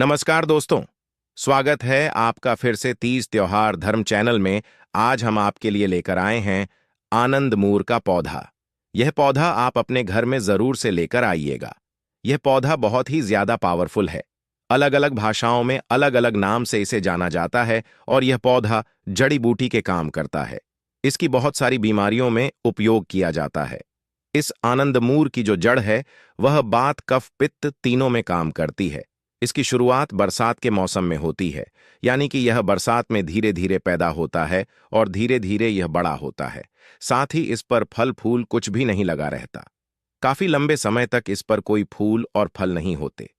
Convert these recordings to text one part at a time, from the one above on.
नमस्कार दोस्तों। स्वागत है आपका फिर से तीज त्योहार धर्म चैनल में। आज हम आपके लिए लेकर आए हैं आनंद मूर का पौधा। यह पौधा आप अपने घर में जरूर से लेकर आइएगा। यह पौधा बहुत ही ज्यादा पावरफुल है। अलग अलग भाषाओं में अलग अलग नाम से इसे जाना जाता है और यह पौधा जड़ी बूटी के काम करता है। इसकी बहुत सारी बीमारियों में उपयोग किया जाता है। इस आनंद मूर की जो जड़ है वह बात कफ पित्त तीनों में काम करती है। इसकी शुरुआत बरसात के मौसम में होती है, यानी कि यह बरसात में धीरे धीरे पैदा होता है और धीरे धीरे यह बड़ा होता है। साथ ही इस पर फल फूल कुछ भी नहीं लगा रहता। काफी लंबे समय तक इस पर कोई फूल और फल नहीं होते।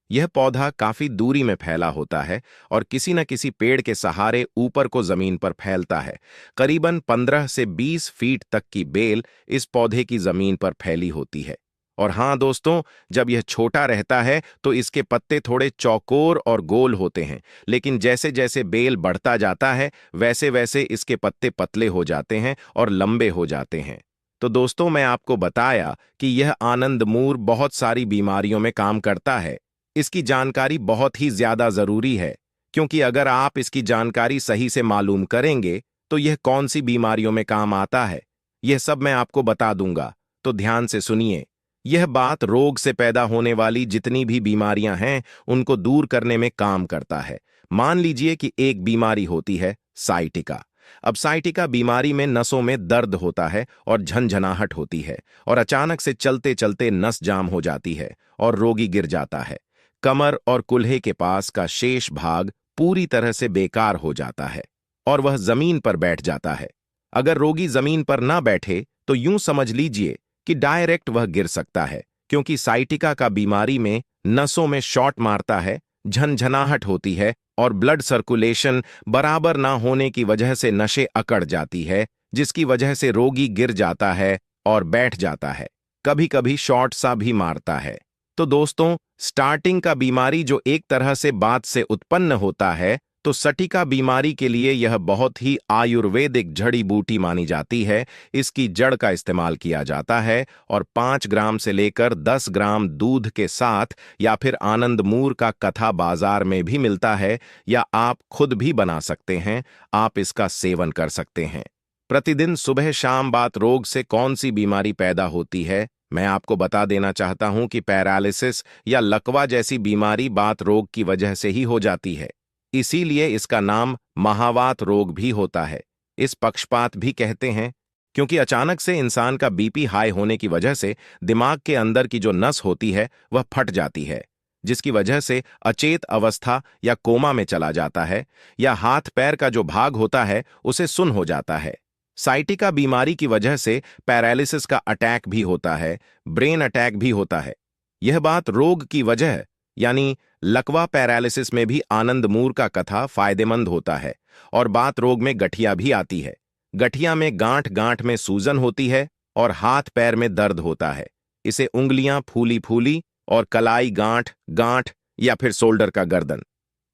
यह पौधा काफी दूरी में फैला होता है और किसी न किसी पेड़ के सहारे ऊपर को जमीन पर फैलता है। करीबन 15 से 20 फीट तक की बेल इस पौधे की जमीन पर फैली होती है। और हाँ दोस्तों, जब यह छोटा रहता है तो इसके पत्ते थोड़े चौकोर और गोल होते हैं, लेकिन जैसे जैसे बेल बढ़ता जाता है वैसे वैसे इसके पत्ते पतले हो जाते हैं और लंबे हो जाते हैं। तो दोस्तों, मैं आपको बताया कि यह आनंद मूर बहुत सारी बीमारियों में काम करता है। इसकी जानकारी बहुत ही ज्यादा जरूरी है, क्योंकि अगर आप इसकी जानकारी सही से मालूम करेंगे तो यह कौन सी बीमारियों में काम आता है यह सब मैं आपको बता दूंगा। तो ध्यान से सुनिए। यह बात रोग से पैदा होने वाली जितनी भी बीमारियां हैं उनको दूर करने में काम करता है। मान लीजिए कि एक बीमारी होती है साइटिका। अब साइटिका बीमारी में नसों में दर्द होता है और झनझनाहट होती है और अचानक से चलते चलते नस जाम हो जाती है और रोगी गिर जाता है। कमर और कुल्हे के पास का शेष भाग पूरी तरह से बेकार हो जाता है और वह जमीन पर बैठ जाता है। अगर रोगी जमीन पर ना बैठे तो यूं समझ लीजिए कि डायरेक्ट वह गिर सकता है, क्योंकि साइटिका का बीमारी में नसों में शॉट मारता है, झनझनाहट होती है और ब्लड सर्कुलेशन बराबर ना होने की वजह से नसें अकड़ जाती है, जिसकी वजह से रोगी गिर जाता है और बैठ जाता है। कभी कभी शॉट सा भी मारता है। तो दोस्तों, स्टार्टिंग का बीमारी जो एक तरह से बात से उत्पन्न होता है, तो सटिका बीमारी के लिए यह बहुत ही आयुर्वेदिक जड़ी बूटी मानी जाती है। इसकी जड़ का इस्तेमाल किया जाता है और 5 ग्राम से लेकर 10 ग्राम दूध के साथ या फिर आनंद मूर का कथा बाजार में भी मिलता है, या आप खुद भी बना सकते हैं। आप इसका सेवन कर सकते हैं। प्रतिदिन सुबह शाम बात रोग से कौन सी बीमारी पैदा होती है, मैं आपको बता देना चाहता हूं कि पैरालिसिस या लकवा जैसी बीमारी बात रोग की वजह से ही हो जाती है। इसीलिए इसका नाम महावात रोग भी होता है। इस पक्षपात भी कहते हैं, क्योंकि अचानक से इंसान का बीपी हाई होने की वजह से दिमाग के अंदर की जो नस होती है वह फट जाती है, जिसकी वजह से अचेत अवस्था या कोमा में चला जाता है, या हाथ पैर का जो भाग होता है उसे सुन्न हो जाता है। साइटिका बीमारी की वजह से पैरालिसिस का अटैक भी होता है, ब्रेन अटैक भी होता है। यह बात रोग की वजह यानी लकवा पैरालिसिस में भी आनंद मूर का कथा फायदेमंद होता है। और बात रोग में गठिया भी आती है। गठिया में गांठ गांठ में सूजन होती है और हाथ पैर में दर्द होता है। इसे उंगलियां फूली फूली और कलाई गांठ गांठ या फिर शोल्डर का गर्दन,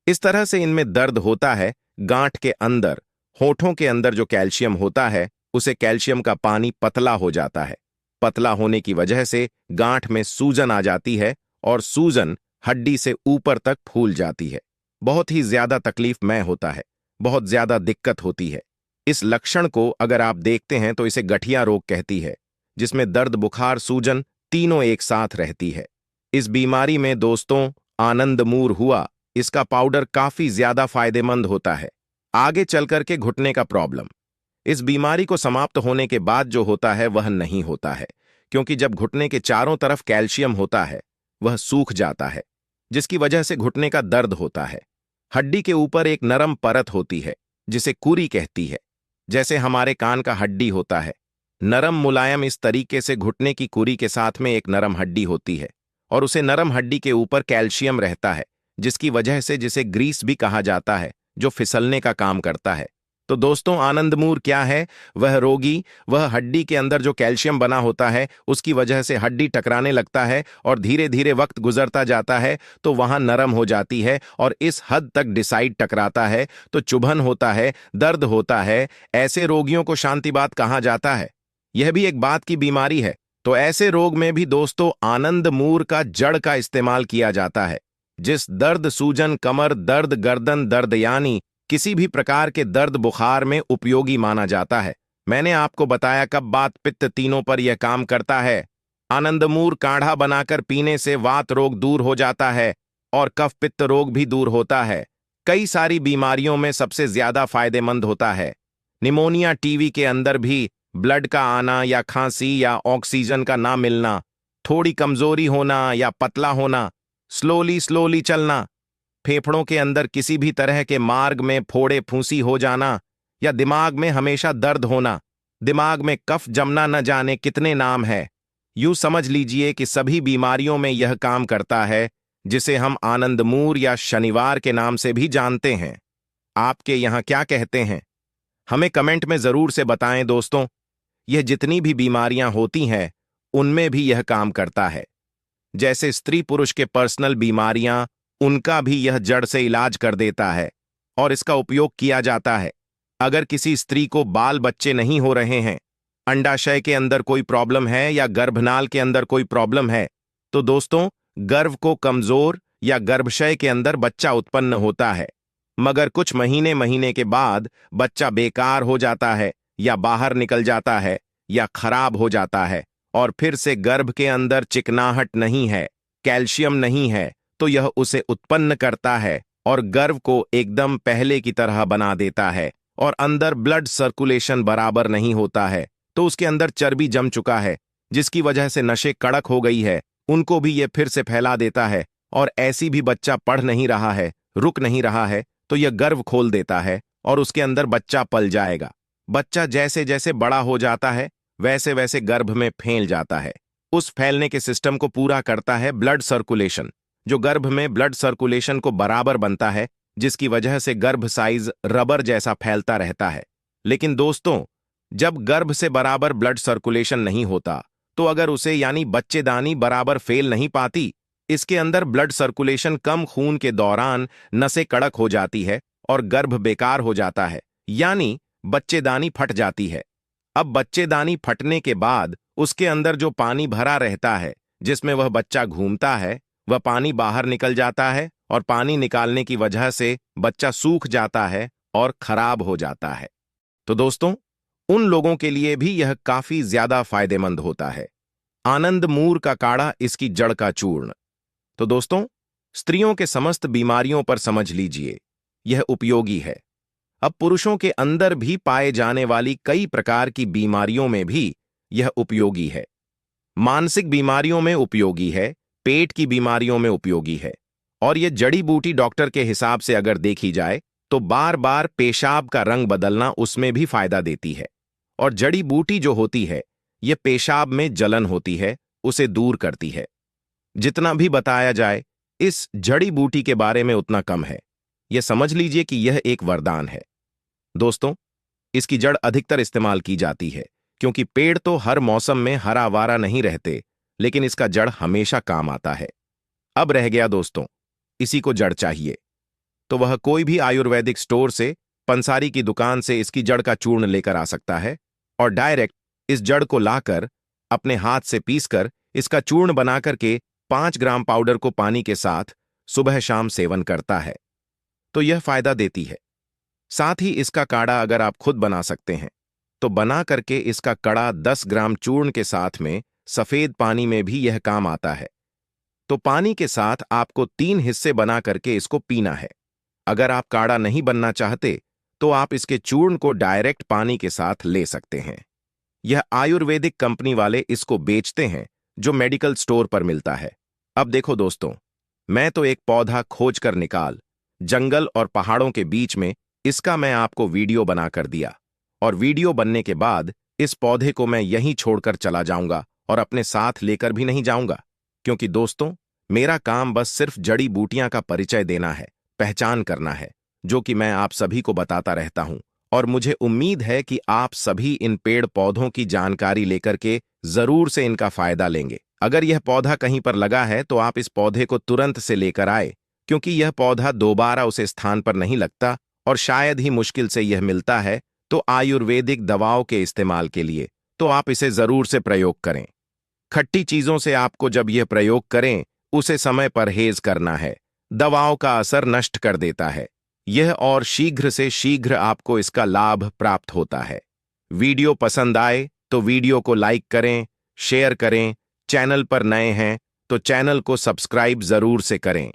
इस तरह से इनमें दर्द होता है। गांठ के अंदर, होठों के अंदर जो कैल्शियम होता है उसे कैल्शियम का पानी पतला हो जाता है। पतला होने की वजह से गांठ में सूजन आ जाती है और सूजन हड्डी से ऊपर तक फूल जाती है। बहुत ही ज्यादा तकलीफमय होता है, बहुत ज्यादा दिक्कत होती है। इस लक्षण को अगर आप देखते हैं तो इसे गठिया रोग कहती है, जिसमें दर्द बुखार सूजन तीनों एक साथ रहती है। इस बीमारी में दोस्तों आनंद मूर हुआ, इसका पाउडर काफी ज्यादा फायदेमंद होता है। आगे चलकर के घुटने का प्रॉब्लम, इस बीमारी को समाप्त होने के बाद जो होता है वह नहीं होता है, क्योंकि जब घुटने के चारों तरफ कैल्शियम होता है वह सूख जाता है, जिसकी वजह से घुटने का दर्द होता है। हड्डी के ऊपर एक नरम परत होती है जिसे कुरी कहती है, जैसे हमारे कान का हड्डी होता है। नरम मुलायम इस तरीके से घुटने की कुरी के साथ में एक नरम हड्डी होती है और उसे नरम हड्डी के ऊपर कैल्शियम रहता है, जिसकी वजह से जिसे ग्रीस भी कहा जाता है, जो फिसलने का काम करता है। तो दोस्तों, आनंद मूर क्या है? वह रोगी, वह हड्डी के अंदर जो कैल्शियम बना होता है उसकी वजह से हड्डी टकराने लगता है और धीरे धीरे वक्त गुजरता जाता है तो वहां नरम हो जाती है और इस हद तक डिसाइड टकराता है तो चुभन होता है, दर्द होता है। ऐसे रोगियों को शांतिबात कहा जाता है। यह भी एक बात की बीमारी है। तो ऐसे रोग में भी दोस्तों आनंद मूर का जड़ का इस्तेमाल किया जाता है। जिस दर्द, सूजन, कमर दर्द, गर्दन दर्द यानी किसी भी प्रकार के दर्द बुखार में उपयोगी माना जाता है। मैंने आपको बताया कब बात पित्त तीनों पर यह काम करता है। आनंदमूर काढ़ा बनाकर पीने से वात रोग दूर हो जाता है और कफ पित्त रोग भी दूर होता है। कई सारी बीमारियों में सबसे ज्यादा फायदेमंद होता है। निमोनिया, टीवी के अंदर भी ब्लड का आना या खांसी या ऑक्सीजन का ना मिलना, थोड़ी कमजोरी होना या पतला होना, स्लोली स्लोली चलना, फेफड़ों के अंदर किसी भी तरह के मार्ग में फोड़े फूंसी हो जाना या दिमाग में हमेशा दर्द होना, दिमाग में कफ जमना, न जाने कितने नाम है। यूं समझ लीजिए कि सभी बीमारियों में यह काम करता है, जिसे हम आनंदमूर या शनिवार के नाम से भी जानते हैं। आपके यहां क्या कहते हैं? हमें कमेंट में जरूर से बताएं दोस्तों। यह जितनी भी बीमारियां होती हैं उनमें भी यह काम करता है। जैसे स्त्री पुरुष के पर्सनल बीमारियां, उनका भी यह जड़ से इलाज कर देता है और इसका उपयोग किया जाता है। अगर किसी स्त्री को बाल बच्चे नहीं हो रहे हैं, अंडाशय के अंदर कोई प्रॉब्लम है या गर्भनाल के अंदर कोई प्रॉब्लम है, तो दोस्तों गर्भ को कमजोर या गर्भाशय के अंदर बच्चा उत्पन्न होता है, मगर कुछ महीने महीने के बाद बच्चा बेकार हो जाता है या बाहर निकल जाता है या खराब हो जाता है और फिर से गर्भ के अंदर चिकनाहट नहीं है, कैल्शियम नहीं है, तो यह उसे उत्पन्न करता है और गर्भ को एकदम पहले की तरह बना देता है। और अंदर ब्लड सर्कुलेशन बराबर नहीं होता है, तो उसके अंदर चर्बी जम चुका है, जिसकी वजह से नसें कड़क हो गई है, उनको भी ये फिर से फैला देता है। और ऐसी भी बच्चा पढ़ नहीं रहा है, रुक नहीं रहा है, तो यह गर्भ खोल देता है और उसके अंदर बच्चा पल जाएगा। बच्चा जैसे जैसे बड़ा हो जाता है वैसे वैसे गर्भ में फैल जाता है। उस फैलने के सिस्टम को पूरा करता है ब्लड सर्कुलेशन, जो गर्भ में ब्लड सर्कुलेशन को बराबर बनता है, जिसकी वजह से गर्भ साइज रबर जैसा फैलता रहता है। लेकिन दोस्तों, जब गर्भ से बराबर ब्लड सर्कुलेशन नहीं होता, तो अगर उसे यानी बच्चेदानी बराबर फैल नहीं पाती, इसके अंदर ब्लड सर्कुलेशन कम खून के दौरान नसें कड़क हो जाती है और गर्भ बेकार हो जाता है, यानी बच्चेदानी फट जाती है। अब बच्चेदानी फटने के बाद उसके अंदर जो पानी भरा रहता है, जिसमें वह बच्चा घूमता है, वह पानी बाहर निकल जाता है और पानी निकालने की वजह से बच्चा सूख जाता है और खराब हो जाता है। तो दोस्तों, उन लोगों के लिए भी यह काफी ज्यादा फायदेमंद होता है। आनंदमूर का काढ़ा, इसकी जड़ का चूर्ण। तो दोस्तों, स्त्रियों के समस्त बीमारियों पर समझ लीजिए यह उपयोगी है। अब पुरुषों के अंदर भी पाए जाने वाली कई प्रकार की बीमारियों में भी यह उपयोगी है। मानसिक बीमारियों में उपयोगी है, पेट की बीमारियों में उपयोगी है, और यह जड़ी बूटी डॉक्टर के हिसाब से अगर देखी जाए तो बार बार पेशाब का रंग बदलना उसमें भी फायदा देती है। और जड़ी बूटी जो होती है, यह पेशाब में जलन होती है, उसे दूर करती है। जितना भी बताया जाए इस जड़ी बूटी के बारे में उतना कम है। यह समझ लीजिए कि यह एक वरदान है। दोस्तों, इसकी जड़ अधिकतर इस्तेमाल की जाती है, क्योंकि पेड़ तो हर मौसम में हरा वारा नहीं रहते, लेकिन इसका जड़ हमेशा काम आता है। अब रह गया दोस्तों, इसी को जड़ चाहिए तो वह कोई भी आयुर्वेदिक स्टोर से, पंसारी की दुकान से इसकी जड़ का चूर्ण लेकर आ सकता है और डायरेक्ट इस जड़ को लाकर अपने हाथ से पीसकर इसका चूर्ण बनाकर के 5 ग्राम पाउडर को पानी के साथ सुबह शाम सेवन करता है, तो यह फायदा देती है। साथ ही इसका काढ़ा अगर आप खुद बना सकते हैं तो बना करके इसका कड़ा 10 ग्राम चूर्ण के साथ में सफेद पानी में भी यह काम आता है। तो पानी के साथ आपको 3 हिस्से बना करके इसको पीना है। अगर आप काढ़ा नहीं बनना चाहते तो आप इसके चूर्ण को डायरेक्ट पानी के साथ ले सकते हैं। यह आयुर्वेदिक कंपनी वाले इसको बेचते हैं, जो मेडिकल स्टोर पर मिलता है। अब देखो दोस्तों, मैं तो एक पौधा खोज कर निकाल जंगल और पहाड़ों के बीच में इसका मैं आपको वीडियो बनाकर दिया, और वीडियो बनने के बाद इस पौधे को मैं यहीं छोड़कर चला जाऊंगा और अपने साथ लेकर भी नहीं जाऊंगा, क्योंकि दोस्तों मेरा काम बस सिर्फ जड़ी बूटियां का परिचय देना है, पहचान करना है, जो कि मैं आप सभी को बताता रहता हूं। और मुझे उम्मीद है कि आप सभी इन पेड़ पौधों की जानकारी लेकर के जरूर से इनका फायदा लेंगे। अगर यह पौधा कहीं पर लगा है तो आप इस पौधे को तुरंत से लेकर आए, क्योंकि यह पौधा दोबारा उस स्थान पर नहीं लगता और शायद ही मुश्किल से यह मिलता है। तो आयुर्वेदिक दवाओं के इस्तेमाल के लिए तो आप इसे जरूर से प्रयोग करें। खट्टी चीजों से आपको जब यह प्रयोग करें उसे समय परहेज करना है, दवाओं का असर नष्ट कर देता है। यह और शीघ्र से शीघ्र आपको इसका लाभ प्राप्त होता है। वीडियो पसंद आए तो वीडियो को लाइक करें, शेयर करें। चैनल पर नए हैं तो चैनल को सब्सक्राइब जरूर से करें।